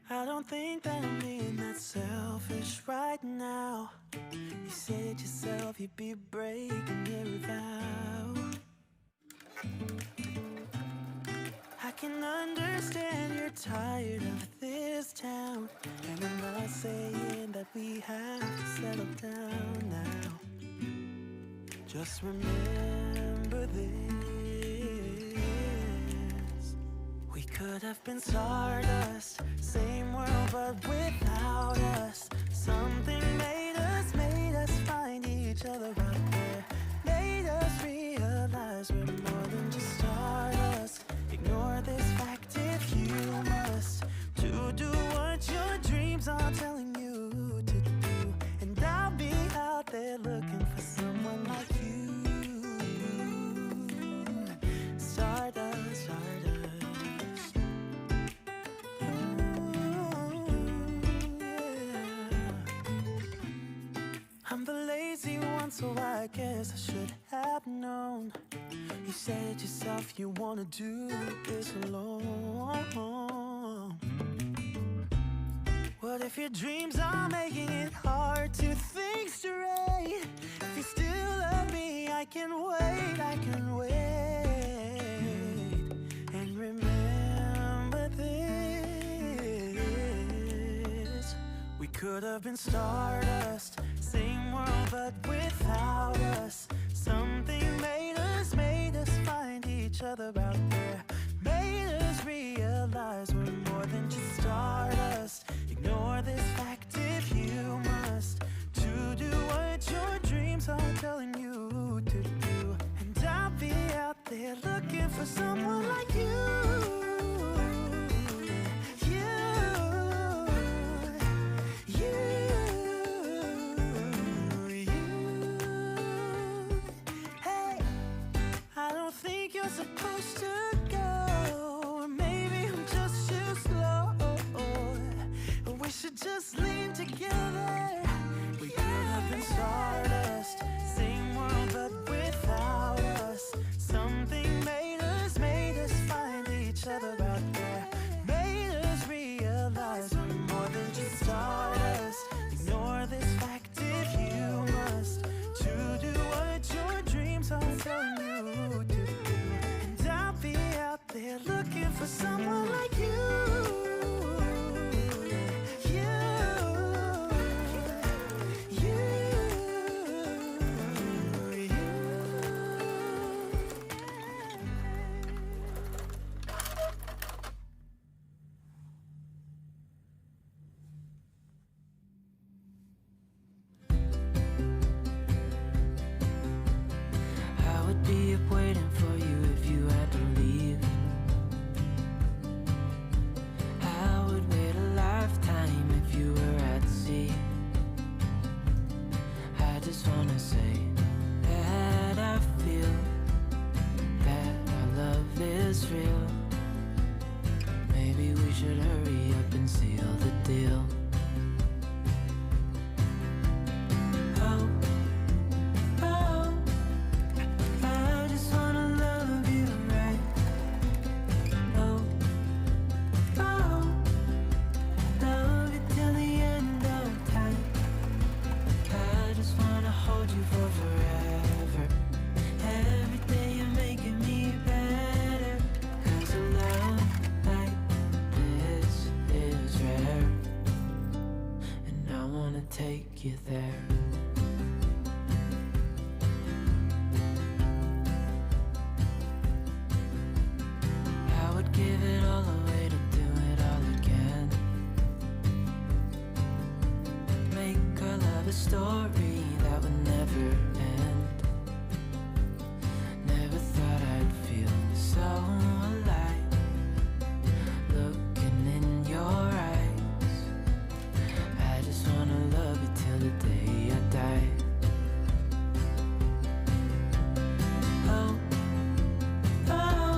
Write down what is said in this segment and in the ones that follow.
I don't think that I'm being that selfish right now. You said yourself you'd be breaking every vow. I can understand you're tired of this town, and I'm not saying that we have to settle down now. Just remember this: we could have been stardust, same world but without us. Something made us find each other out there, made us realize we're more than just stardust. Ignore this fact if you must, to do what your dreams are telling you to do. And I'll be out there looking for someone like you. Stardust, stardust. I'm the lazy one, so I guess I should have known. You said yourself you wanna do this alone. What if your dreams are making it hard to think straight? If you still love me, I can wait, I can wait. And remember this: we could have been stardust, same world but without us. Something made us find each other out there, made us realize we're more than just stardust. Ignore this fact if you must, to do what your dreams are telling you to do. And I'll be out there looking for someone like you. Supposed to go, or maybe I'm just too slow. We should just lean together. We could have been stardust, same world but without us. Something made us find each other out there, made us realize we're more than just stardust. Ignore this fact if you must, to do what your dreams are telling you to do. They're looking for someone like you. You. up waiting for you if you had to leave. I would wait a lifetime if you were at sea. I just wanna say that I feel that our love is real. Maybe we should hurry up and seal the deal. Oh, oh, I just wanna love you right. Oh, oh, love you till the end of time. I just wanna hold you for forever. Every day you're making me better. 'Cause a love like this is rare, and I wanna take you there. I would give it all away to do it all again. Make our love a story that would never end. Never thought I'd feel so alive, looking in your eyes. I just wanna love you till the day I die. Oh, oh,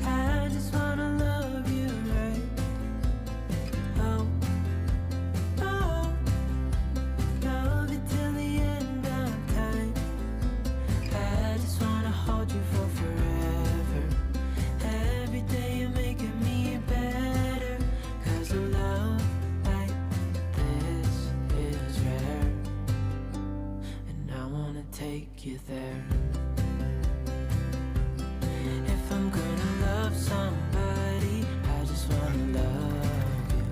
I just wanna love you right. Oh, oh, love you till the end of time. I just wanna hold you for forever. Every day you're making me better. 'Cause a love like this is rare, and I wanna take you there. If I'm gonna love somebody, I just wanna love you.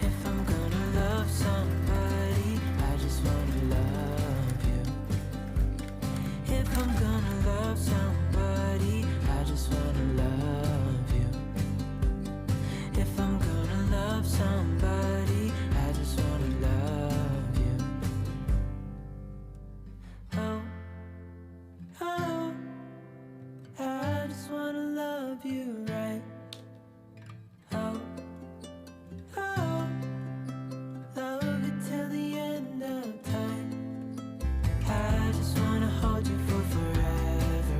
If I'm gonna love somebody, I just wanna love you. If I'm gonna love somebody, I just wanna love you. If I'm gonna love somebody, I just wanna love you. Oh, oh, I just wanna love you right. Oh, oh, love you till the end of time. I just wanna hold you for forever.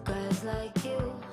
Guys like you